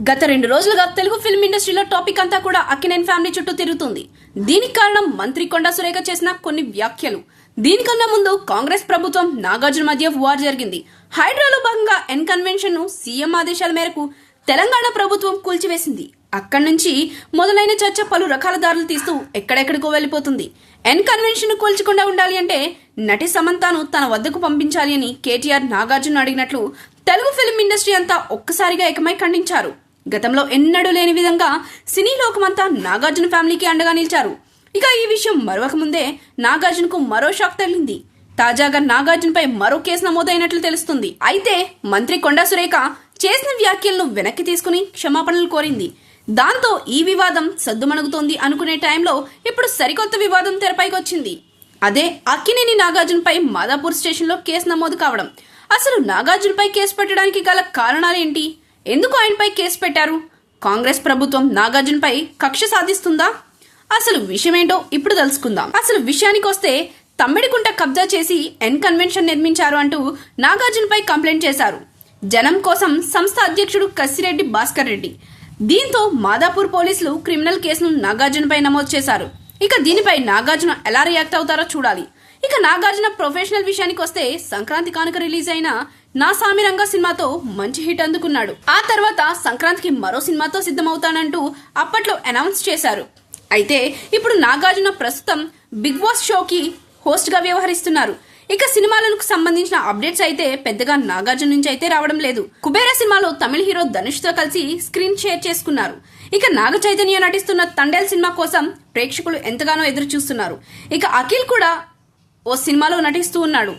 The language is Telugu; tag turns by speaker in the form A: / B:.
A: గత 2 రోజులుగా తెలుగు ఫిల్మ్ ఇండస్ట్రీలో టాపిక్ అంతా కూడా అక్కినేని ఫ్యామిలీ చుట్టూ తిరుగుతుంది. దీనికి కారణం మంత్రి కొండా సురేఖ చేసిన కొన్ని వ్యాఖ్యలు. దీనికన్నా ముందు కాంగ్రెస్ ప్రభుత్వం నాగార్జున మధ్య వార్ జరిగింది. హైడ్రాలో భాగంగా ఎన్ కన్వెన్షన్ ను సీఎం ఆదేశాల మేరకు తెలంగాణ ప్రభుత్వం కూల్చివేసింది. అక్కడి నుంచి మొదలైన చర్చ పలు రకాల దారులు తీస్తూ ఎక్కడెక్కడికో వెళ్లిపోతుంది. ఎన్ కన్వెన్షన్ ను కూల్చకుండా ఉండాలి అంటే నటి సమంతను తన వద్దకు పంపించాలి అని కేటీఆర్ నాగార్జున అడిగినట్లు తెలుగు ఫిల్మ్ ఇండస్ట్రీ అంతా ఒక్కసారిగా ఏకమై ఖండించారు. గతంలో ఎన్నడూ లేని విధంగా సినీ లోకమంతా నాగార్జున ఫ్యామిలీకి అండగా నిలిచారు. ఇక ఈ విషయం మరొక ముందే నాగార్జునకు మరో షాక్ తగిలింది. తాజాగా నాగార్జునపై మరో కేసు నమోదైనట్లు తెలుస్తుంది. అయితే మంత్రి కొండా సురేఖ చేసిన వ్యాఖ్యలను వెనక్కి తీసుకుని క్షమాపణలు కోరింది. దాంతో ఈ వివాదం సద్దుమణుగుతోంది అనుకునే టైంలో ఇప్పుడు సరికొత్త వివాదం తెరపైకి వచ్చింది. అదే అక్కినేని నాగార్జునపై మాదాపూర్ స్టేషన్లో కేసు నమోదు కావడం. అసలు నాగార్జునపై కేసు పెట్టడానికి గల కారణాలేంటి? ఎందుకు ఆయనపై కేసు పెట్టారు? కాంగ్రెస్ ప్రభుత్వం నాగార్జునపై కక్ష సాధిస్తుందా? అసలు విషయమేంటో ఇప్పుడు తెలుసుకుందాం. అసలు విషయానికి వస్తే తమ్మిడికుంట కబ్జా చేసి ఎన్ కన్వెన్షన్ నిర్మించారు అంటూ నాగార్జునపై కంప్లైంట్ చేశారు జనం కోసం సంస్థ అధ్యక్షుడు కసిరెడ్డి భాస్కర్ రెడ్డి. దీంతో మాదాపూర్ పోలీసులు క్రిమినల్ కేసును నాగార్జునపై నమోదు చేశారు. ఇక దీనిపై నాగార్జున ఎలా రియాక్ట్ అవుతారో చూడాలి. ఇక నాగార్జున ప్రొఫెషనల్ విషయానికి వస్తే సంక్రాంతి కానుక రిలీజ్ అయిన నా సామిరంగ సినిమాతో మంచి హిట్ అందుకున్నాడు. ఆ తర్వాత సంక్రాంతికి మరో సినిమాతో సిద్ధమవుతానంటూ అప్పట్లో అనౌన్స్ చేశారు. అయితే ఇప్పుడు నాగార్జున ప్రస్తుతం బిగ్ బాస్ షోకి హోస్ట్ గా వ్యవహరిస్తున్నారు. ఇక సినిమాలకు సంబంధించిన అప్డేట్స్ అయితే పెద్దగా నాగార్జున నుంచి అయితే రావడం లేదు. కుబేర సినిమాలో తమిళ హీరో ధనుష్ తో కలిసి స్క్రీన్ షేర్ చేసుకున్నారు. ఇక నాగ చైతన్య నటిస్తున్న తండేల్ సినిమా కోసం ప్రేక్షకులు ఎంతగానో ఎదురు చూస్తున్నారు. ఇక అఖిల్ కూడా ఓ సినిమాలో నటిస్తూ ఉన్నాడు.